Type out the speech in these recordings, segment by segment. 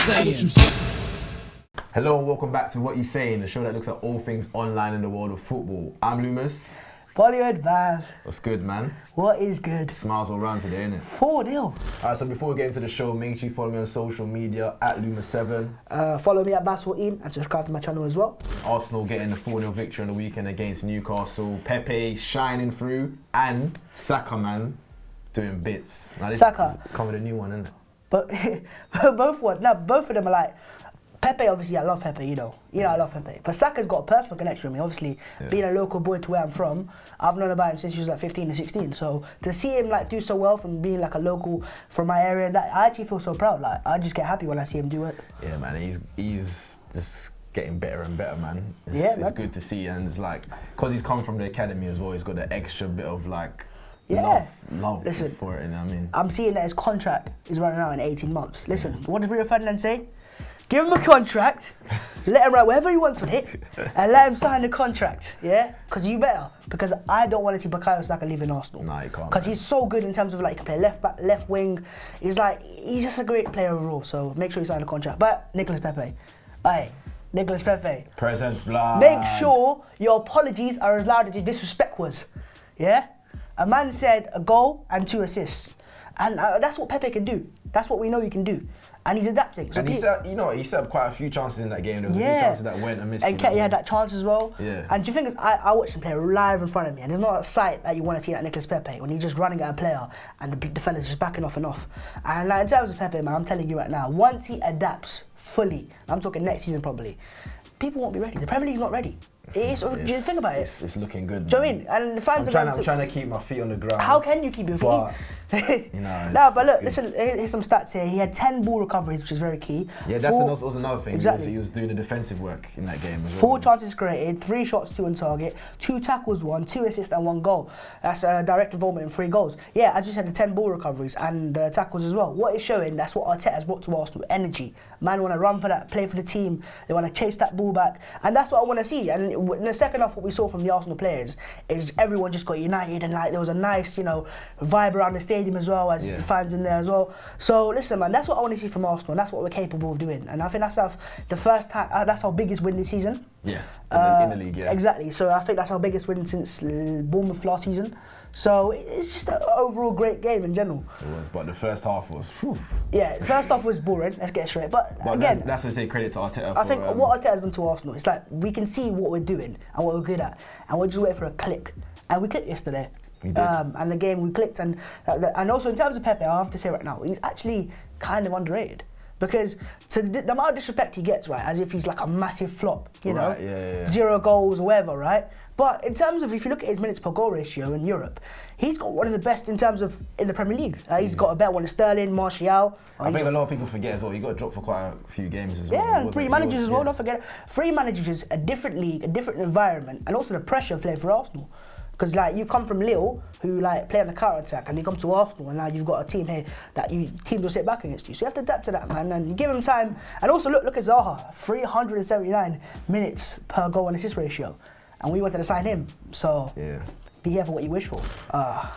Sayin. Hello and welcome back to What You Saying, the show that looks at all things online in the world of football. I'm Lumos. Bollywood, Bhav. What's good, man? What is good? Smiles all round today, innit? 4-0. Alright, so before we get into the show, make sure you follow me on social media at Lumos7. Follow me at Sayin and subscribe to my channel as well. Arsenal getting the 4-0 victory on the weekend against Newcastle. Pepe shining through, and Saka, man, doing bits. Now this Saka. is coming a new one, isn't it? But both of them are like, Pepe, obviously, I love Pepe, you know I love Pepe. But Saka's got a personal connection with me, obviously, being a local boy to where I'm from. I've known about him since he was like 15 or 16. So to see him like do so well from being like a local from my area, that I actually feel so proud. Like I just get happy when I see him do it. Yeah, man, he's just getting better and better, man. It's good to see, and it's like, because he's come from the academy as well, he's got the extra bit of like, love Listen, for it, you know what I mean? I'm seeing that his contract is running out in 18 months. Listen, what did Rio Ferdinand say? Give him a contract, let him write whatever he wants with it, and let him sign the contract, yeah? Because you better. Because I don't want to see Bukayo Saka leaving Arsenal. Nah, you can't. Because he's so good in terms of like, he can play left back, left wing. He's just a great player overall, so make sure you sign the contract. But Nicolas Pepe, Nicolas Pepe. Presents, blood. Make sure your apologies are as loud as your disrespect was, yeah? A man said a goal and 2 assists. And that's what Pepe can do. That's what we know he can do. And he's adapting. So and he set up quite a few chances in that game. There was a few chances that went amiss. And he had that chance as well. Yeah. And the thing is, I watched him play live in front of me, and there's not a sight that you want to see like Nicolas Pepe when he's just running at a player and the defender's just backing off and off. And like, in terms of Pepe, man, I'm telling you right now, once he adapts fully, I'm talking next season probably, people won't be ready. The Premier League's not ready. Do you think about it? It's looking good. Do you know what I mean? And the fans I'm trying to keep my feet on the ground. How can you keep your feet? But look, listen, here's some stats here. He had 10 ball recoveries, which is very key. Yeah, that's also another thing. Exactly. He was doing the defensive work in that game as well. 4 chances created, 3 shots, 2 on target, 2 tackles, 1, 2 assists and 1 goal. That's direct involvement in 3 goals. Yeah, as you said, the 10 ball recoveries and tackles as well. What it's showing, that's what Arteta has brought to Arsenal, energy. Man want to run for that, play for the team. They want to chase that ball back. And that's what I want to see. And in the second half, what we saw from the Arsenal players is everyone just got united, and like there was a nice, vibe around the stadium as well, as the fans in there as well. So listen, man, that's what I want to see from Arsenal, and that's what we're capable of doing. And I think that's that's our biggest win this season. Yeah, in the league, yeah. Exactly. So I think that's our biggest win since Bournemouth last season. So it's just an overall great game in general. It was, but the first half was. Whew. Yeah, the first half was boring. Let's get straight. But again, that's to say credit to Arteta. I think what Arteta has done to Arsenal, it's like we can see what we're doing and what we're good at, and we're just waiting for a click. And we clicked yesterday. We did. And the game we clicked, and also in terms of Pepe, I have to say right now, he's actually kind of underrated. Because to the amount of disrespect he gets, right, as if he's like a massive flop, you know, 0 goals or whatever, right? But in terms of, if you look at his minutes per goal ratio in Europe, he's got one of the best in terms of in the Premier League. He's got a better one than Sterling, Martial. I think a lot of people forget as well, he got dropped for quite a few games as well. Yeah, and 3 managers as well, don't forget. 3 managers, a different league, a different environment, and also the pressure of playing for Arsenal. Because like you come from Lille, who like play on the counter attack, and you come to Arsenal, and now you've got a team here that teams will sit back against you. So you have to adapt to that, man, and you give him time. And also look at Zaha, 379 minutes per goal and assist ratio, and we wanted to sign him. So be careful what you wish for.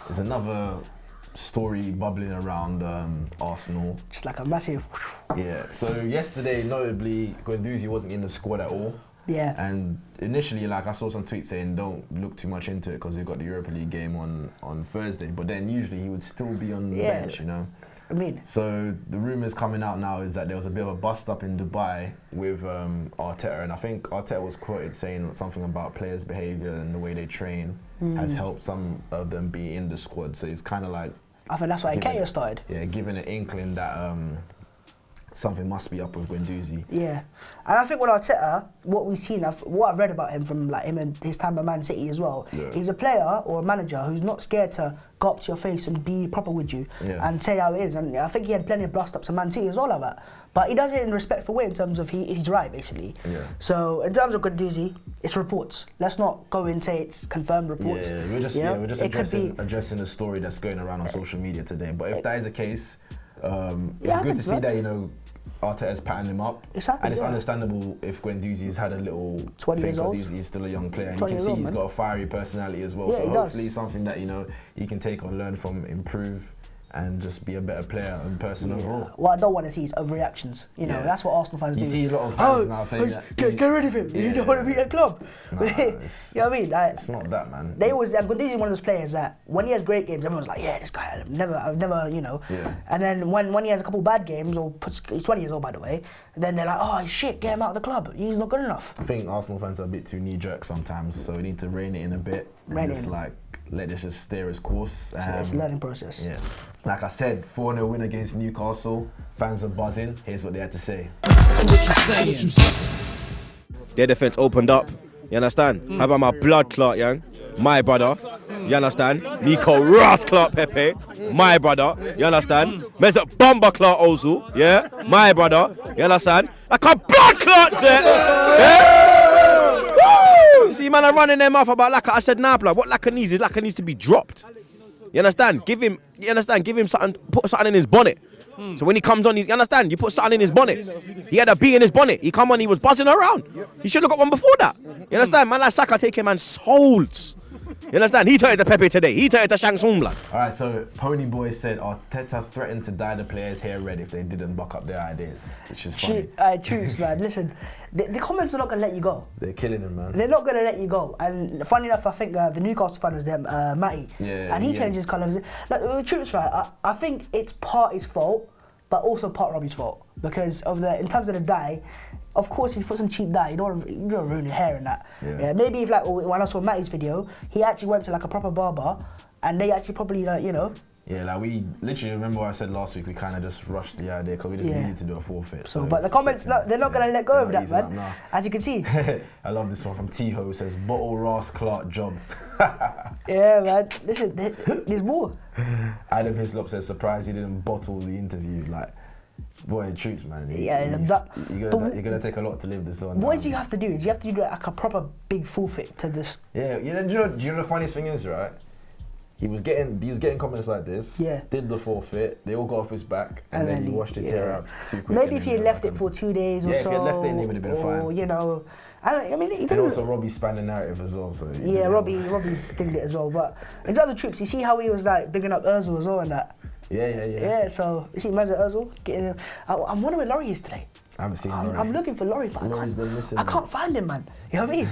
There's another story bubbling around Arsenal. Just like a massive. Yeah. So yesterday, notably, Guendouzi wasn't in the squad at all. Yeah. And initially, like I saw some tweets saying don't look too much into it because we've got the Europa League game on Thursday. But then usually he would still be on the bench, you know. I mean. So the rumours coming out now is that there was a bit of a bust up in Dubai with Arteta, and I think Arteta was quoted saying something about players' behaviour and the way they train has helped some of them be in the squad. So it's kind of like. I think that's why Keita started. Yeah, giving an inkling that. Something must be up with Guendouzi. Yeah, and I think with Arteta, what we've seen, what I've read about him from like him and his time at Man City as well, he's a player or a manager who's not scared to go up to your face and be proper with you and say how it is. And I think he had plenty of blast-ups at Man City as well like that. But he does it in a respectful way in terms of he's right, basically. Yeah. So in terms of Guendouzi, it's reports. Let's not go and say it's confirmed reports. Yeah, we're just addressing the story that's going around on social media today. But if that is the case, it's good to see that, Arteta's patting him up. Exactly, and it's understandable if Guendouzi's had a little 20 thing years old. because he's still a young player, and you can see he's got a fiery personality as well. Yeah, so he hopefully does. something that he can take on, learn from, improve and just be a better player and person overall. What I don't want to see is overreactions. You know, that's what Arsenal fans do. You see a lot of fans now saying that. Get rid of him. You don't want to be at club. Nah, you know what I mean? Like, it's not that, man. They always, Guendouzi is one of those players that when he has great games, everyone's like, yeah, this guy, I've never, you know. Yeah. And then when he has a couple bad games, he's 20 years old, by the way, then they're like, oh shit, get him out of the club. He's not good enough. I think Arsenal fans are a bit too knee-jerk sometimes, so we need to rein it in a bit and just like let this just steer its course. It's a learning process. Yeah. Like I said, 4-0 win against Newcastle. Fans are buzzing. Here's what they had to say. So what you saying? Their defence opened up. You understand? How about my blood clot, young? My brother. You understand? Nico Ross Clark Pepe. My brother. You understand? Mesa Bomber Clark Ozil. Yeah? My brother. You understand? Like a blood clot, sir. Yeah? Woo! You see, man, I'm running their mouth about Laka. I said, nah, blood. What Laka needs is Laka needs to be dropped. You understand? Give him something, put something in his bonnet. So when he comes on, you understand? You put something in his bonnet. He had a bee in his bonnet. He come on, he was buzzing around. He should have got one before that. You understand? Man like Saka taking man's souls. You understand? He turned it to Pepe today. He turned it to Shang Tsung, blood. Alright, so Pony Boy said Arteta threatened to dye the players' hair red if they didn't buck up their ideas, which is funny. Truth, man. Listen, the comments are not going to let you go. They're killing him, man. They're not going to let you go. And funny enough, I think the Newcastle fan was them, Matty. Yeah, and he changed his colours. Like, the truth's right, I think it's part his fault, but also part Robbie's fault. Because in terms of the dye, of course, if you put some cheap dye, you don't ruin your hair and that. Yeah. Maybe if, like, when I saw Matty's video, he actually went to like a proper barber, and they actually probably, like, you know. Yeah, like we literally, remember what I said last week, we kind of just rushed the idea because we just needed to do a forfeit. So but the comments, they're not going to let go of that, man. As you can see. I love this one from T-Ho, who says, bottle Ross Clark job. Yeah, man. Listen, there's more. Adam Hislop says, surprised he didn't bottle the interview. Like, boy, truths, man. You're gonna take a lot to live this on. What do you have to do? Is you have to do like a proper big forfeit to this. Yeah, do you know the funniest thing is, right? He was getting comments like this. Yeah. Did the forfeit. They all got off his back, and then he washed his hair out too quick. Maybe if he had left it for 2 days or so. Yeah, if he had left it, it would have been fine. You know, I mean, and also Robbie spanned the narrative as well. So Robbie's stinged it as well. But in terms of troops, you see how he was like bigging up Ozil as well and that. Yeah. So you see, man's at Ozil getting him. I'm wondering where Laurie is today. I haven't seen Laurie. I'm looking for Laurie, but I can't find him, man. You know what I mean?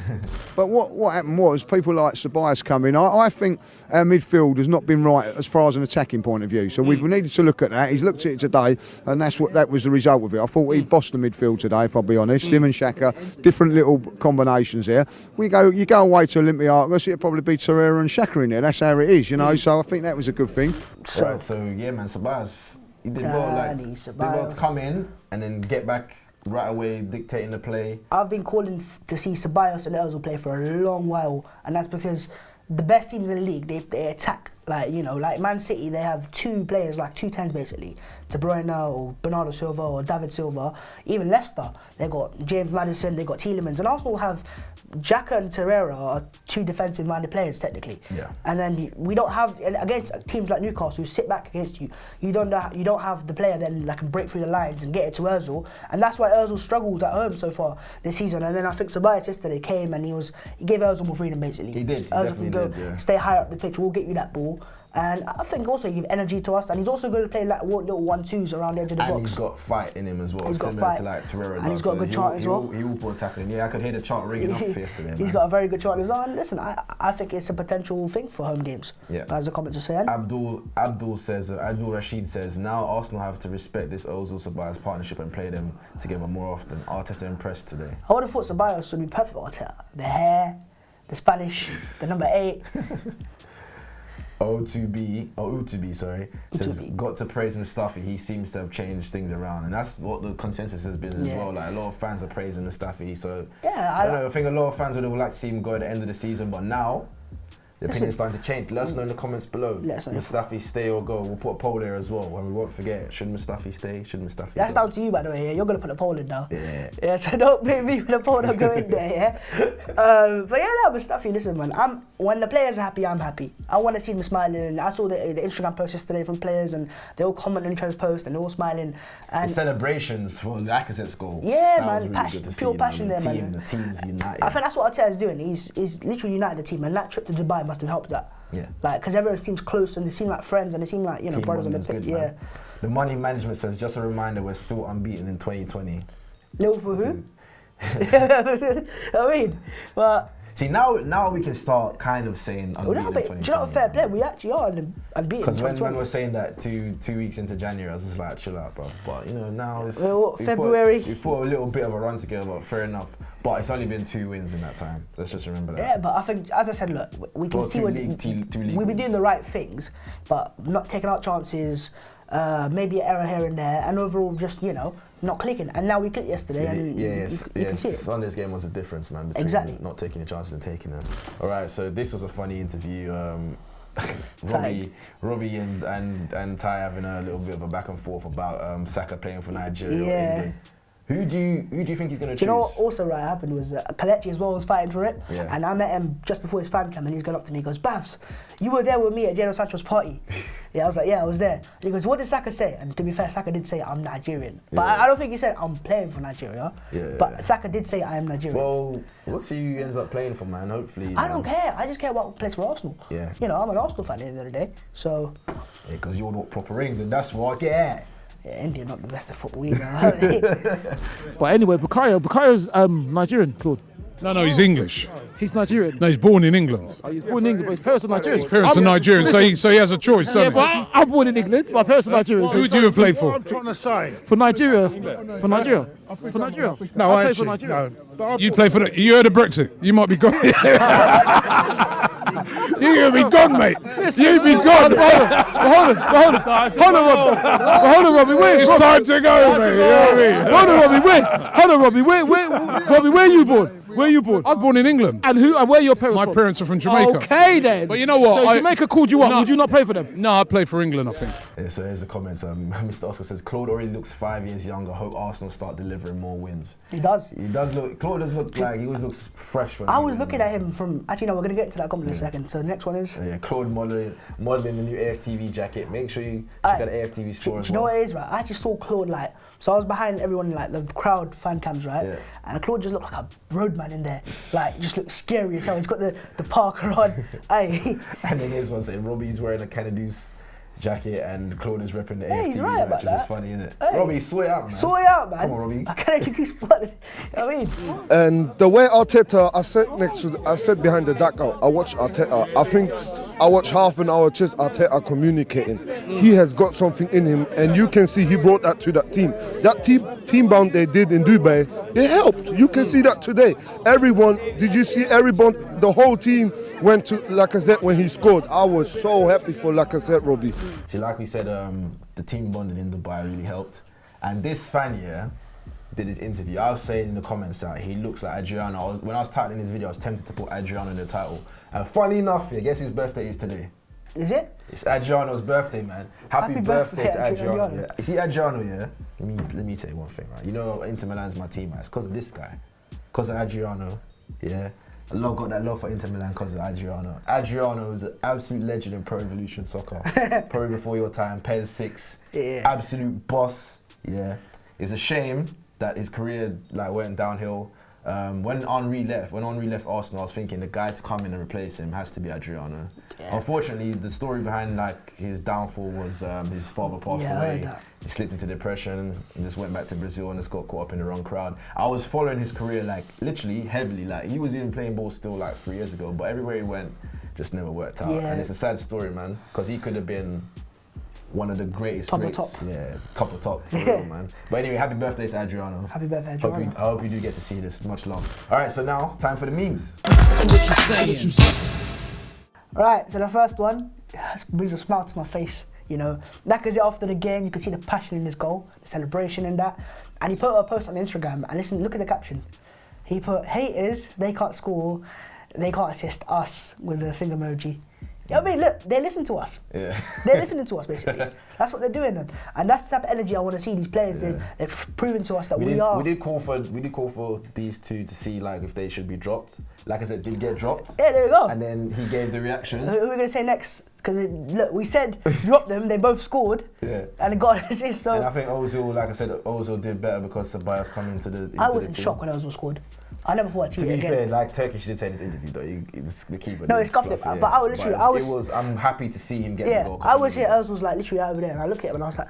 But what happened was people like Ceballos come in. I think our midfield has not been right as far as an attacking point of view. So we've needed to look at that. He's looked at it today, and that was the result of it. I thought he bossed the midfield today, if I'll be honest. Him and Xhaka, different little combinations there. You go away to Olympiacos, it'll probably be Torreira and Xhaka in there. That's how it is, you know. So I think that was a good thing. So yeah, man, Ceballos. He did well to come in and then get back right away, dictating the play. I've been calling to see Ceballos and Ozil play for a long while, and that's because the best teams in the league, they attack. Like, you know, like Man City, they have two players, like 2 10s basically. De Bruyne or Bernardo Silva or David Silva. Even Leicester, they got James Maddison, they got Tielemans. And Arsenal have Xhaka and Torreira are 2 defensive-minded players technically. Yeah. And then we don't have, against teams like Newcastle who sit back against you, you don't have the player then that can break through the lines and get it to Ozil. And that's why Ozil struggled at home so far this season. And then I think Ceballos yesterday came and he gave Ozil more freedom basically. He did. Ozil can go stay higher up the pitch. We'll get you that ball. And I think also he give energy to us, and he's also going to play like little 1-2s around the edge of the box. And he's got fight in him as well, similar to like Torreira. And he's got a good chart as well. He will put tackling. Yeah, I could hear the chart ringing off yesterday. He's got a very good chart as well. And listen, I think it's a potential thing for home games. Yeah. As the comments are saying. Abdul Rashid says, now Arsenal have to respect this Ozil Ceballos partnership and play them together more often. Arteta impressed today. I would have thought Ceballos would be perfect for Arteta. The hair, the Spanish, the number 8. O2B, says, got to praise Mustafi. He seems to have changed things around, and that's what the consensus has been as well. Like, a lot of fans are praising Mustafi, so I think a lot of fans would have liked to see him go at the end of the season, but now the opinion's starting to change. Let us know in the comments below. Mustafi stay or go. We'll put a poll there as well, and we won't forget. Should Mustafi stay? Should Mustafi That's go? down to you, by the way. Yeah? You're going to put a poll in now. Yeah, so don't blame me for the poll not going in there, yeah? But yeah, Mustafi, listen, man. When the players are happy, I'm happy. I want to see them smiling. And I saw the Instagram post yesterday from players, and they all comment on each other's post, and they're all smiling. And the celebrations for Lacazette's goal. Yeah, that man. was really good to pure see, passion there, man. man. The team's united. I think that's what Arteta's doing. He's literally united the team, and that trip to Dubai must have helped that. Yeah. Like, because everyone seems close and they seem like friends and they seem like, you know, Team brothers on the bonding's pitch. good, Yeah. man. The money management says, just a reminder, we're still unbeaten in 2020. Liverpool who? I mean, but See, now we can start kind of saying unbeaten well, in no, 2020. do you know what, fair play? We actually are unbeaten. Because when 2020. we're saying that two weeks into January, I was just like, chill out, bro. But you know, now it's Well, February. We've put a little bit of a run together, but fair enough. But it's only been 2 wins in that time. Let's just remember that. Yeah, but I think, as I said, look, we can Well, see two when league we've been wins. doing the right things, but not taking out chances, maybe an error here and there, and overall just, you know, not clicking. And now we clicked yesterday, and you can see it. Sunday's game was a difference, man, between Exactly. not taking the chances and taking them. All right, so this was a funny interview. Robbie and Ty having a little bit of a back and forth about Saka playing for Nigeria or Yeah. England. Who do you think he's going to choose? Do you know what also happened was Kelechi as well was fighting for it, Yeah. and I met him just before his fan cam, and he's going up to me, he goes, Bhavs, you were there with me at Jadon Sancho's party. Yeah, I was like, yeah, I was there. And he goes, what did Saka say? And to be fair, Saka did say, I'm Nigerian. But Yeah. I don't think he said, I'm playing for Nigeria. Yeah. But Saka did say, I am Nigerian. Well, we'll see who he ends up playing for, man. Hopefully. I don't care. I just care about plays for Arsenal. Yeah. You know, I'm an Arsenal fan at the end of the day. So, Yeah, because you're not proper England. That's what I get. yeah, India not the best of football either. But anyway, Bukhayo's Nigerian, Claude. No, he's English. He's Nigerian. No, he's born in England. Oh, he's born in England, but his parents are Nigerian. His parents are Nigerian, so he has a choice. Yeah, doesn't but he? I'm born in England. My parents are Nigerian. Who would you have played for? I'm trying to say. For Nigeria. For Nigeria. For Nigeria. No, I play actually, for Nigeria. no. You'd play for the. You heard of Brexit? You might be gone. You're gonna be gone, mate. You'd be gone. Hold on, Robbie. Wait. It's time to go, mate. You know what I mean? Hold on, Robbie. Wait. Hold on, Robbie. Robbie, where are you born? Where are you born? I was born in England. And where are your parents My from? parents are from Jamaica. Okay, then. But you know what? So if Jamaica called you up, No. would you not play for them? No, I play for England, I think. Yeah, so here's the comments. Mr. Oscar says, Claude already looks 5 years younger. Hope Arsenal start delivering more wins. He does. He does look. Claude does look like he always looks fresh for. I was England, looking man. at him from. Actually, no, we're going to get into that comment in a second. So the next one is. Yeah, Claude modelling the new AFTV jacket. Make sure you check out the AFTV store Do as you know well. what it is, right? I actually saw Claude like. So I was behind everyone, like the crowd fan cams, right? Yeah. And Claude just looked like a roadman in there. Like, just looked scary as hell. He's got the parker on. Hey. And then here's one saying Robbie's wearing a Canadus jacket and Claude is repping the Hey, he's AFTV right merch, about which is that. funny, isn't it? Hey. Robbie, sort it out, man. Sort it out, man. Come on, Robbie. I can't keep you spotted. I mean, And the way Arteta, I sat behind the dugout. I watched Arteta. I think I watched half an hour just Arteta communicating. He has got something in him, and you can see he brought that to that team. That team bound they did in Dubai, it helped. You can see that today. Everyone, did you see everyone? The whole team went to Lacazette when he scored. I was so happy for Lacazette, Robbie. See, like we said, the team bonding in Dubai really helped. And this fan, yeah, did his interview. I was saying in the comments that he looks like Adriano. When I was titling his video, I was tempted to put Adriano in the title. And funny enough, yeah, guess whose birthday is today? is it? It's Adriano's birthday, man. Happy Happy birthday to birthday, Adriano. Adriano. Yeah. You see, Adriano, yeah? Let me tell you one thing, right? You know, Inter Milan's my team, right? It's because of this guy. Because of Adriano, yeah? I got that love for Inter Milan because of Adriano. Adriano is an absolute legend in Pro Evolution Soccer. Probably before your time, PES 6. Yeah. Absolute boss, yeah. It's a shame that his career went downhill. When Henry left Arsenal, I was thinking the guy to come in and replace him has to be Adriano. Yeah. Unfortunately, the story behind his downfall was his father passed Yeah, I heard away. that. He slipped into depression and just went back to Brazil and just got caught up in the wrong crowd. I was following his career literally heavily. He was even playing ball still 3 years ago, but everywhere he went, just never worked out. Yeah. And it's a sad story, man, because he could have been one of the greatest Top of greats. top. Yeah, top of top, for real, man. But anyway, happy birthday to Adriano. Happy birthday, Adriano. I hope you do get to see this. Much love. All right, so now, time for the memes. Right, so the first one brings a smile to my face. You know, Lacazette after the game, you can see the passion in his goal, the celebration in that. And he put a post on Instagram, and listen, look at the caption. He put, haters, they can't score, they can't assist us with the finger emoji. I mean, look, they listen to us. Yeah. They're listening to us, basically. That's what they're doing, then. And that's the type of energy I want to see these players. Yeah. They've proven to us that we did, are. We did call for these two to see if they should be dropped. Like I said, did get dropped. Yeah, there you go. And then he gave the reaction. Who are we going to say next? Because look, we said drop them. They both scored. Yeah. And it got an assist. And I So think Ozil, like I said, Ozil did better because Ceballos coming into the. I was in shock when Ozil scored. I never thought I'd see To it be again. fair, like Turkish did say in his interview, though, the keeper. No, did he scuffed it, fluff but I was literally- it was. I'm happy to see him get the goal. 'Cause I was here, Urs was like literally over there, and I looked at him and I was like,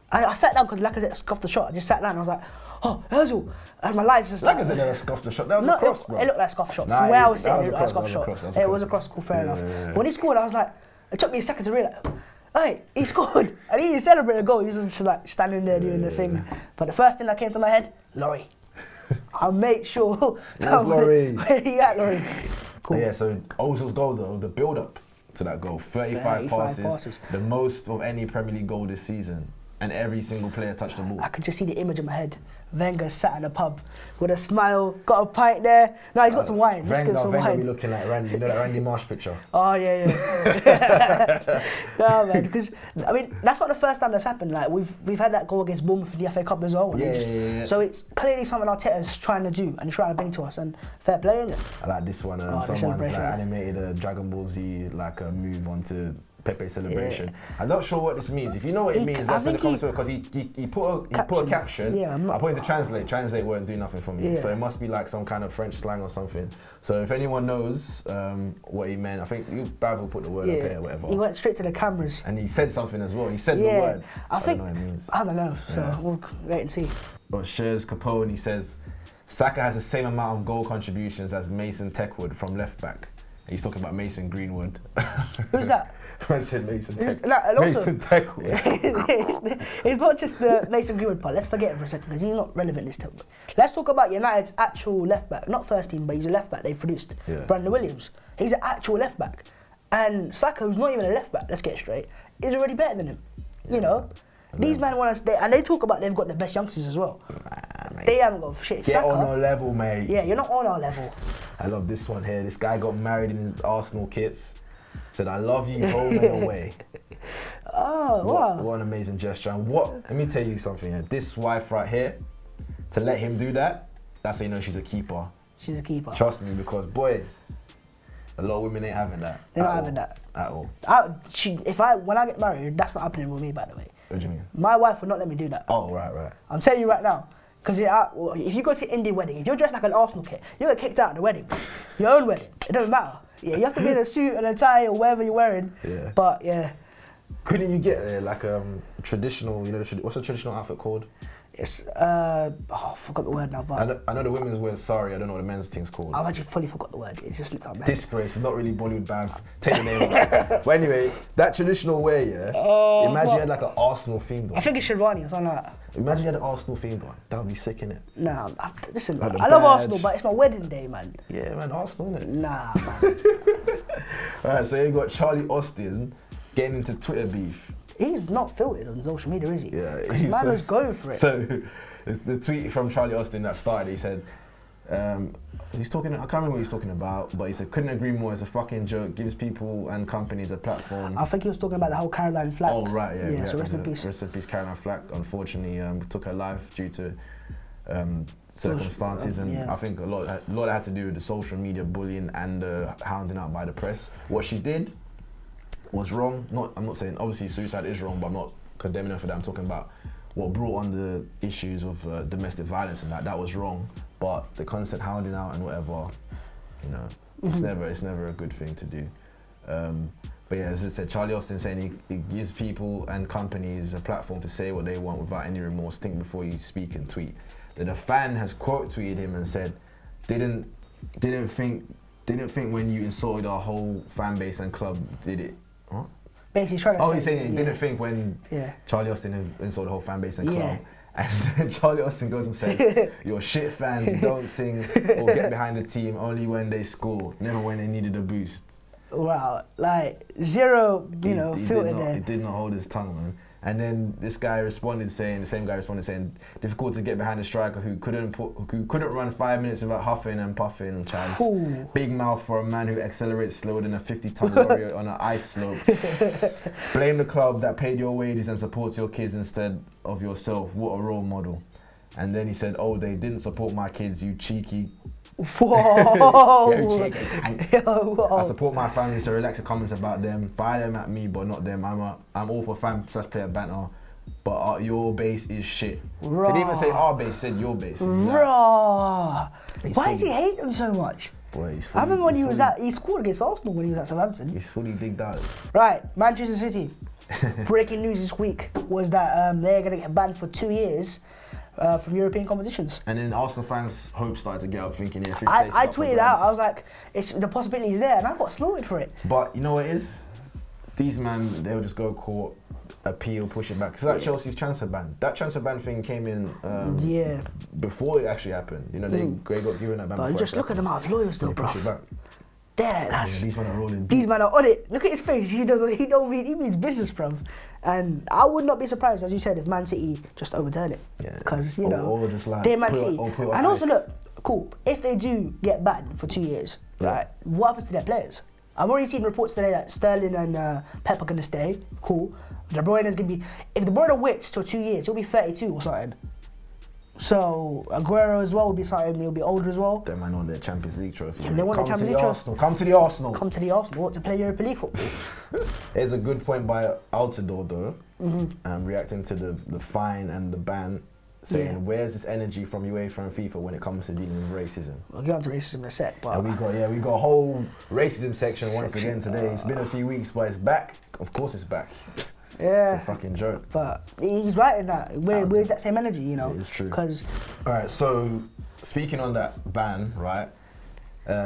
I sat down because Lacazette scuffed the shot. I just sat down and I was like, oh, Ozil. And my lights just Like I said, never scuffed the shot. That was a cross, bro. It looked like a scuff shot. Nah, From where I was that sitting, it was looked like a a scuff cross, shot. that was a It was a cross. cross, cool, fair enough. Yeah. When he scored, I was like, it took me a second to realise, hey, he scored. And he didn't celebrate a goal, he was just like standing there doing the thing. But the first thing that came to my head, Laurie. I'll make sure. Where's Laurie? Where you at, Laurie? Cool. Yeah, so Ozil's goal though, the build-up to that goal, 35 passes, the most of any Premier League goal this season, and every single player touched the ball. I could just see the image in my head. Wenger sat in a pub with a smile, got a pint there. No, he's got some wine. Just give him some Wenger be wine. looking like Randy, you know that Randy Marsh picture? Oh yeah. No man, because I mean that's not the first time that's happened. Like we've had that goal against Bournemouth in the FA Cup as well. Yeah. So it's clearly something Arteta's trying to do and he's trying to bring to us. And fair play, innit? I like this one. the Someone's like celebration. animated a Dragon Ball Z like a move onto Pepe celebration. I'm not sure what this means. If you know what it means, I let's know in the think comments because he put a caption. Yeah, I put it to translate. Translate won't do nothing for me. Yeah. So it must be like some kind of French slang or something. So if anyone knows what he meant, I think Bhav will put the word up here, whatever. He went straight to the cameras. And he said something as well. He said the Yeah, word. I think don't know what it means. I don't know. So Yeah. we'll wait and see. But Shers Capone says Saka has the same amount of goal contributions as Mason Techwood from left back. He's talking about Mason Greenwood. Who's that? I said Mason Who's- no, and also- Mason Techwood. It's not just the Mason Greenwood part. Let's forget it for a second because he's not relevant this time. Let's talk about United's actual left back, not first team, but he's a left back they've produced. Yeah. Brandon Williams. He's an actual left back, and Saka, who's not even a left back. Let's get it straight. Is already better than him. You know, these men want us, and they talk about they've got the best youngsters as well. They haven't got shit. Get Saka, on our level, mate. yeah, you're not on our level. I love this one here. This guy got married in his Arsenal kits. Said, I love you home and away. Oh wow. What an amazing gesture. And let me tell you something here. This wife right here, to let him do that, that's how you know she's a keeper. She's a keeper. Trust me, because boy, a lot of women ain't having that. They're not at having all. that. At all. When I get married, that's not happening with me, by the way. What do you mean? My wife would not let me do that. Oh, right. I'm telling you right now. Because if you go to an Indian wedding, if you're dressed like an Arsenal kid, you'll get kicked out of the wedding. Your own wedding. It doesn't matter. Yeah, you have to be in a suit and a tie or whatever you're wearing. Yeah. But yeah, Couldn't you get like traditional, what's the traditional outfit called? it's, I forgot the word now, but I know the women's wear sari, I don't know what the men's thing's called. I've actually fully forgot the word. It just slipped out of my head. Disgrace, it's not really Bollywood Bhav. Take the name off. But anyway, that traditional wear, yeah. Oh, imagine you fuck. had like an Arsenal themed I one. think it's Shervani or something like that. Imagine you had an Arsenal themed one. That would be sick, innit? Nah, listen, Like the I love badge. Arsenal, but it's my wedding day, man. Yeah, man, Arsenal, innit? Nah, man. Alright, so you got Charlie Austin getting into Twitter beef. He's not filtered on social media, is he? Yeah, Because he's, man was going for it. So the tweet from Charlie Austin that started, he said, he's talking, I can't remember what he's talking about, but he said, couldn't agree more, it's a fucking joke, gives people and companies a platform. I think he was talking about the whole Caroline Flack. Oh, right, yeah. So rest in peace. Rest in peace, Caroline Flack. Unfortunately, took her life due to circumstances, and yeah. I think a lot had to do with the social media bullying and hounding out by the press. What she did was wrong. I'm not saying, obviously suicide is wrong, but I'm not condemning her for that. I'm talking about what brought on the issues of domestic violence, and that was wrong. But the constant hounding out and whatever, you know, it's never a good thing to do. But yeah, as I said, Charlie Austin saying he gives people and companies a platform to say what they want without any remorse. Think before you speak and tweet. Then a fan has quote tweeted him and said, didn't think when you insulted our whole fan base and club, did it? What? Basically, he's trying to Oh, say, he's saying he didn't think when Yeah. Charlie Austin had insulted the whole fan base and club. Yeah. And then Charlie Austin goes and says, "Your shit fans don't sing or get behind the team only when they score, never when they needed a boost." Wow, like zero, He filter there. He did not hold his tongue, man. And then the same guy responded saying, difficult to get behind a striker who couldn't run 5 minutes without huffing and puffing, Chaz. Ooh. Big mouth for a man who accelerates slower than a 50-ton lorry on an ice slope. Blame the club that paid your wages and supports your kids instead of yourself. What a role model. And then he said, "Oh, they didn't support my kids, you cheeky." Whoa! You cheeky cunt. Whoa. I support my family, so relax the comments about them. Fire them at me, but not them. I'm all for fan/player banter, but your base is shit. Raw. So they didn't even say our base, said your base. It's like, Raw. He's Why does he fully- hate him so much? boy, he's I fully, remember when he's he scored against Arsenal when he was at Southampton. He's fully digged out. Right, Manchester City. Breaking news this week was that they're going to get banned for 2 years from European competitions. And then Arsenal fans' hopes started to get up, thinking, yeah, fifth I place is up for tweeted out, grabs. I was like, the possibility is there, and I got slaughtered for it. But you know what it is? These men, they'll just go court, appeal, push it back. It's like Chelsea's transfer ban. That transfer ban thing came in before it actually happened. You know, they got given that ban But before just it look at them out of lawyers though, They push it bro. back. There, that's... Yeah, these men are rolling deep. These men are on it. Look at his face. He means business, bro. And I would not be surprised, as you said, if Man City just overturn it. Yeah. Because, you know, Or just like they're Man put it- City. or put it on And also, ice. look, cool, if they do get banned for 2 years, right, what happens to their players? I've already seen reports today that Sterling and Pep are going to stay. Cool. De Bruyne is going to be... If De Bruyne waits till 2 years, he'll be 32 or something. So Aguero as well will be something, he'll be older as well. Them man on their Champions League trophy. Yeah, they want the Come to Champions the League Arsenal. Come to the Arsenal. Come to the Arsenal to play Europa League football. Here's a good point by Altidore though, reacting to the fine and the ban, saying where's this energy from UEFA and FIFA when it comes to dealing with racism? We'll get on to racism in a sec, but... And we got a whole racism section once again today. It's been a few weeks, but it's back. Of course it's back. Yeah. It's a fucking joke. But he's right in that. Where's that same energy, you know? It's true. Because Alright, so speaking on that ban, right?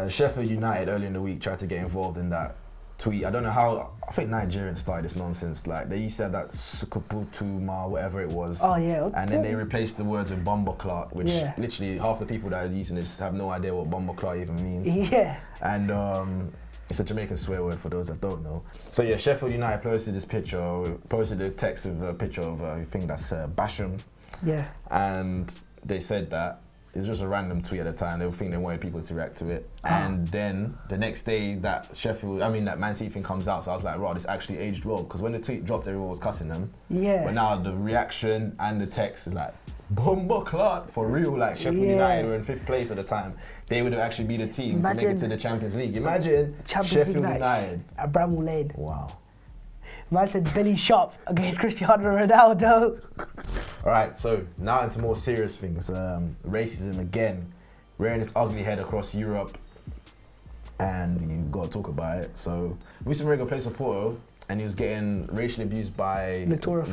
Sheffield United earlier in the week tried to get involved in that tweet. I don't know how, I think Nigerians started this nonsense. Like they used to have that Sukuputuma, whatever it was. Oh yeah. And then they replaced the words with Bomboclat, which Yeah. literally half the people that are using this have no idea what Bomboclat even means. Yeah. And it's a Jamaican swear word for those that don't know. So yeah, Sheffield United posted this picture, posted a text with a picture of I think that's Basham. Yeah. And they said that it was just a random tweet at the time. They think they wanted people to react to it. And then the next day that that Man City thing comes out, so I was like, right, this actually aged well. Because when the tweet dropped, everyone was cussing them. Yeah. But now the reaction and the text is like, Bomboclat, for real. Like Sheffield United were in 5th place at the time. They would have actually be the team to make it to the Champions League. Imagine Sheffield United at Bramall Lane. Wow. Man said Billy Sharp against Cristiano Ronaldo. All right, so now into more serious things. Racism again, rearing its ugly head across Europe, and you've got to talk about it. So, Luis Enrique plays for Porto, and he was getting racially abused by Victoria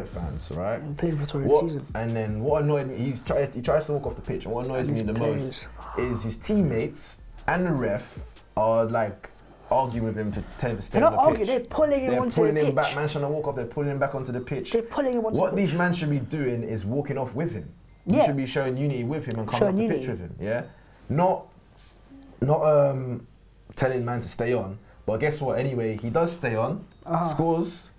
fans, right? Played Victoria season. And then what annoyed me, he tries to walk off the pitch, and what annoys me the most is his teammates and the ref are like arguing with him to tell him to stay They're on not the arguing, pitch. they're pulling him onto the pulling him pitch. back. Man trying to walk off, they're pulling him back onto the pitch. They're pulling him onto What the these pitch. men should be doing is walking off with him. You Yeah. should be showing unity with him and coming off the Showing pitch unity. with him. Yeah, not telling man to stay on. But guess what? Anyway, he does stay on, scores,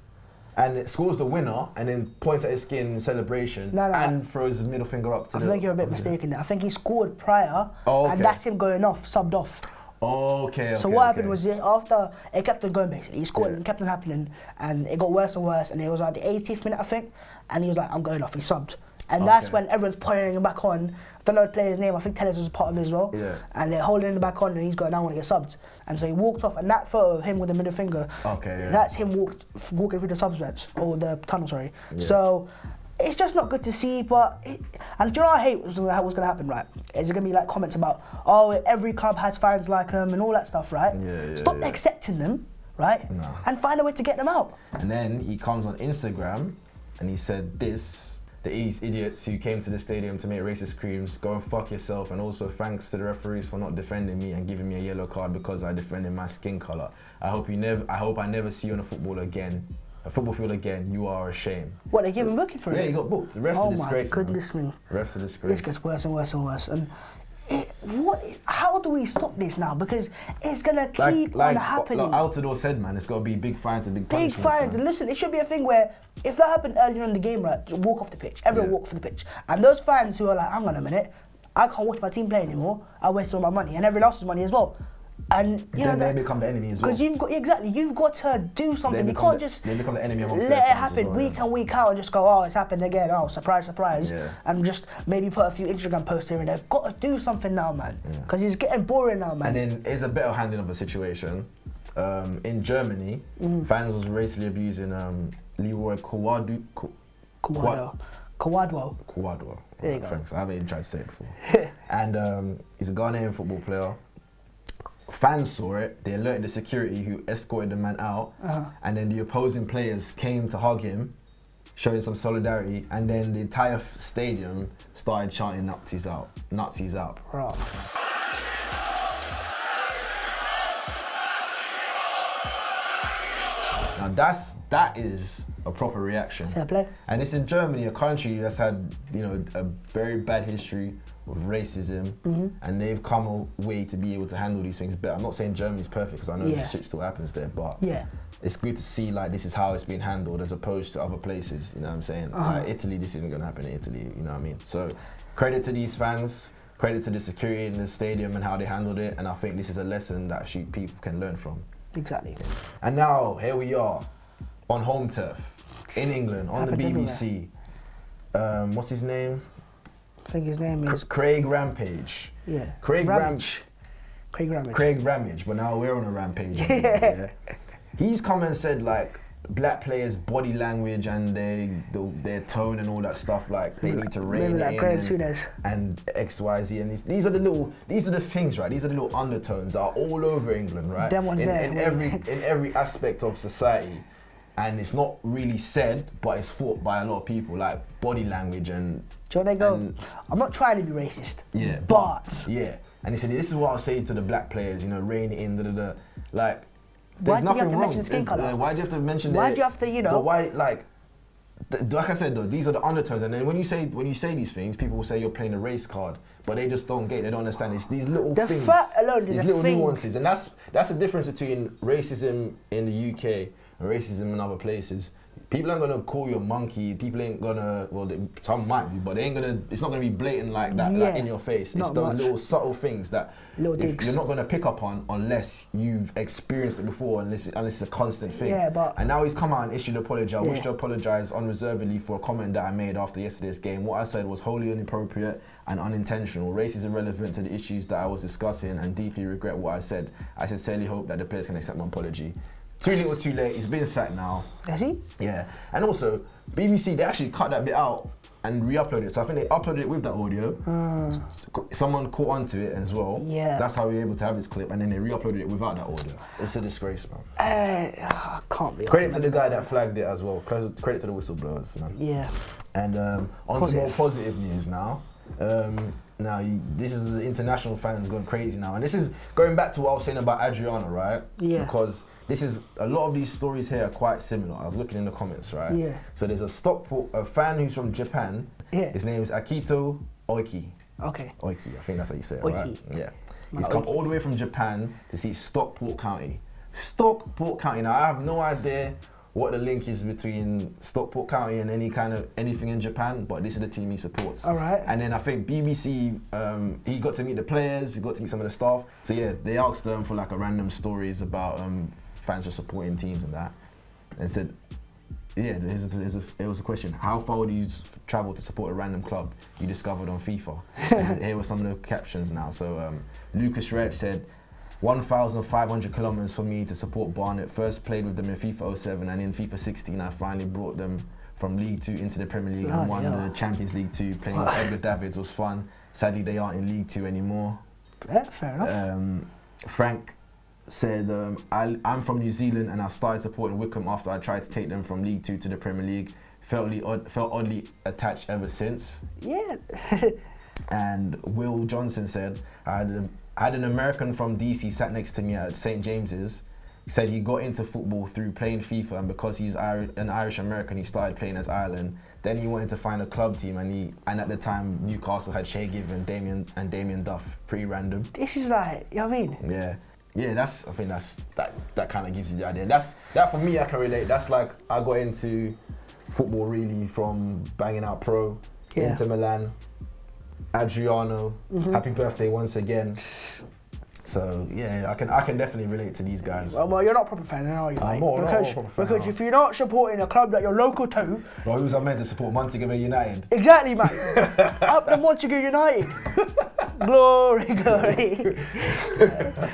and it scores the winner, and then points at his skin in celebration, No, and throws his middle finger up to I the. think you're a bit opposition. mistaken there. I think he scored prior, Oh, okay. and that's him going off, subbed off. Okay. So what happened was after it kept on going basically, he scored and it kept on happening, and it got worse and worse, and it was like the 80th minute I think, and he was like, I'm going off, he subbed. And that's when everyone's pulling him back on. I don't know the player's name, I think Tellers was a part of it as well. Yeah. And they're holding him back on and he's going, I want to get subbed. And so he walked off, and that photo of him with the middle finger, that's him walking through the subs bench, or the tunnel, sorry. Yeah. So it's just not good to see, but and do you know what I hate what's going to happen, right? Is it going to be like comments about, oh, every club has fans like him and all that stuff, right? Stop accepting them, right? No. And find a way to get them out. And then he comes on Instagram and he said this, these idiots who came to the stadium to make racist screams, go and fuck yourself, and also thanks to the referees for not defending me and giving me a yellow card because I defended my skin colour. I hope I never see you on a football field again. You are a shame. What, they give him booking for it? Yeah, he got booked. The ref's a disgrace. Oh my goodness me. Ref's a This disgrace. gets worse and worse and worse. And how do we stop this now? Because it's going to keep on happening. Like Altidore said, man, it's got to be big fines and big Big punishments. fines. man. And listen, it should be a thing where if that happened earlier in the game, right, just walk off the pitch. Everyone walk off the pitch. And those fans who are like, hang on a minute, I can't watch my team play anymore. I waste all my money and everyone else's money as well. And you then know, they become the enemy as well. because you've got to do something. You can't just they become the enemy amongst let their it fans as happen well, week in, week out, and just go, oh, it's happened again. Oh, surprise, surprise. Yeah. And just maybe put a few Instagram posts here and there. Got to do something now, man. Because it's getting boring now, man. And then it's a better handling of the situation. In Germany, fans was racially abusing Leroy Kwadwo. There you go. Thanks. I haven't even tried to say it before. And he's a Ghanaian football player. Fans saw it. They alerted the security who escorted the man out. And then the opposing players came to hug him, showing some solidarity. And then the entire stadium started chanting Nazis out. Nazis out. Right. Now that is a proper reaction. Fair play. And it's in Germany, a country that's had, you know, a very bad history of racism, and they've come a way to be able to handle these things better. I'm not saying Germany's perfect because I know this shit still happens there, but it's good to see like this is how it's being handled as opposed to other places. You know what I'm saying? Like Italy, this isn't gonna happen in Italy. You know what I mean? So credit to these fans, credit to the security in the stadium and how they handled it. And I think this is a lesson that people can learn from. Exactly. And now here we are on home turf in England on the BBC. What's his name? I think his name is Craig Rampage. Yeah. Craig Ramage. Craig Ramage, but now we're on a rampage. Yeah. He's come and said like black players' body language and their tone and all that stuff, like they need to rein it in and X, Y, Z, and these are the things, right? These are the little undertones that are all over England, right? In every aspect of society. And it's not really said, but it's thought by a lot of people, like body language and. Do you know they go? I'm not trying to be racist. Yeah. But. Yeah. And he said, this is what I'll say to the black players, you know, rein it in, Like, Why there's do you nothing have to wrong. mention skin colour? Why do you have to mention Why do you have to, you know? But why, like I said though, these are the undertones. And then when you say these things, people will say you're playing a race card, but they just don't get it. They don't understand. It's these little things. The fact alone is these a little thing. nuances. And that's the difference between racism in the UK and racism in other places. People ain't gonna call you a monkey. People ain't gonna, some might do, but they ain't gonna. It's not gonna be blatant like that, like in your face. It's those little subtle things that you're not gonna pick up on unless you've experienced it before, unless it's a constant thing. Yeah, but and now he's come out and issued an apology. I wish to apologise unreservedly for a comment that I made after yesterday's game. What I said was wholly inappropriate and unintentional. Race is irrelevant to the issues that I was discussing, and deeply regret what I said. I sincerely hope that the players can accept my apology. Too little, too late. He's been sacked now. Has he? Yeah. And also, BBC, they actually cut that bit out and re-uploaded it. So I think they uploaded it with that audio. Someone caught onto it as well. Yeah. That's how we were able to have this clip. And then they re-uploaded it without that audio. It's a disgrace, man. Can't be. Credit to the guy that flagged it as well. Credit to the whistleblowers, man. Yeah. And on to more positive news now. This is the international fans going crazy now. And this is going back to what I was saying about Adriana, right? Yeah. Because a lot of these stories here are quite similar. I was looking in the comments, right? Yeah. So there's a fan who's from Japan. Yeah. His name is Akito Oiki. Okay. Oiki, I think that's how you say it, Oiki. right? Yeah. He's come all the way from Japan to see Stockport County. Stockport County. Now, I have no idea what the link is between Stockport County and anything in Japan, but this is the team he supports. All right. And then I think BBC, he got to meet the players, he got to meet some of the staff. So yeah, they asked them for like a random stories about fans are supporting teams and that, and said, yeah, it was a question. How far would you travel to support a random club you discovered on FIFA? And here were some of the captions now. So Lucas Red said, 1,500 kilometers for me to support Barnet. First played with them in FIFA 07, and in FIFA 16 I finally brought them from League 2 into the Premier League and won the Champions League 2. Playing with Edgar Davids was fun. Sadly they aren't in League 2 anymore. Yeah, fair enough. Frank said, I'm from New Zealand and I started supporting Wickham after I tried to take them from League 2 to the Premier League. Felt oddly attached ever since. Yeah. And Will Johnson said, I had an American from DC sat next to me at St. James's. He said he got into football through playing FIFA, and because he's an Irish American, he started playing as Ireland. Then he wanted to find a club team, and at the time Newcastle had Shay Given, Damien Duff. Pretty random. This is like, you know what I mean? Yeah. Yeah, I think that kind of gives you the idea. That for me, I can relate. That's like, I got into football really from banging out pro, Inter Milan, Adriano, happy birthday once again. So yeah, I can definitely relate to these guys. Well, you're not a proper fan, are you? I'm not a proper fan. Because if you're not supporting a club that you're local to, well, who was I meant to support? Montego United. Exactly, mate. Up the Montego United. Glory, glory.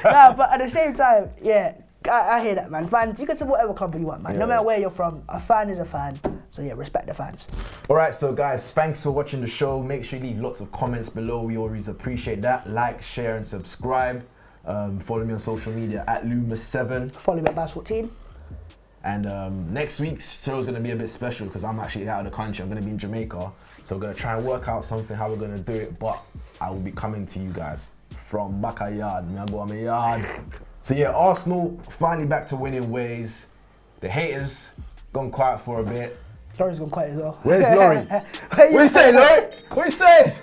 Nah, but at the same time, yeah, I hear that, man. Fans, you can support whatever club you want, man. No matter where you're from, a fan is a fan. So yeah, respect the fans. All right, so guys, thanks for watching the show. Make sure you leave lots of comments below. We always appreciate that. Like, share, and subscribe. Follow me on social media at Lumos7. Follow me at Bass14. And next week's show is going to be a bit special because I'm actually out of the country. I'm going to be in Jamaica. So we're going to try and work out something, how we're going to do it. But I will be coming to you guys from backyard. Me I go on my yard. So yeah, Arsenal finally back to winning ways. The haters gone quiet for a bit. Laurie's gone quiet as well. Where's Laurie? What you say, Laurie? What you say?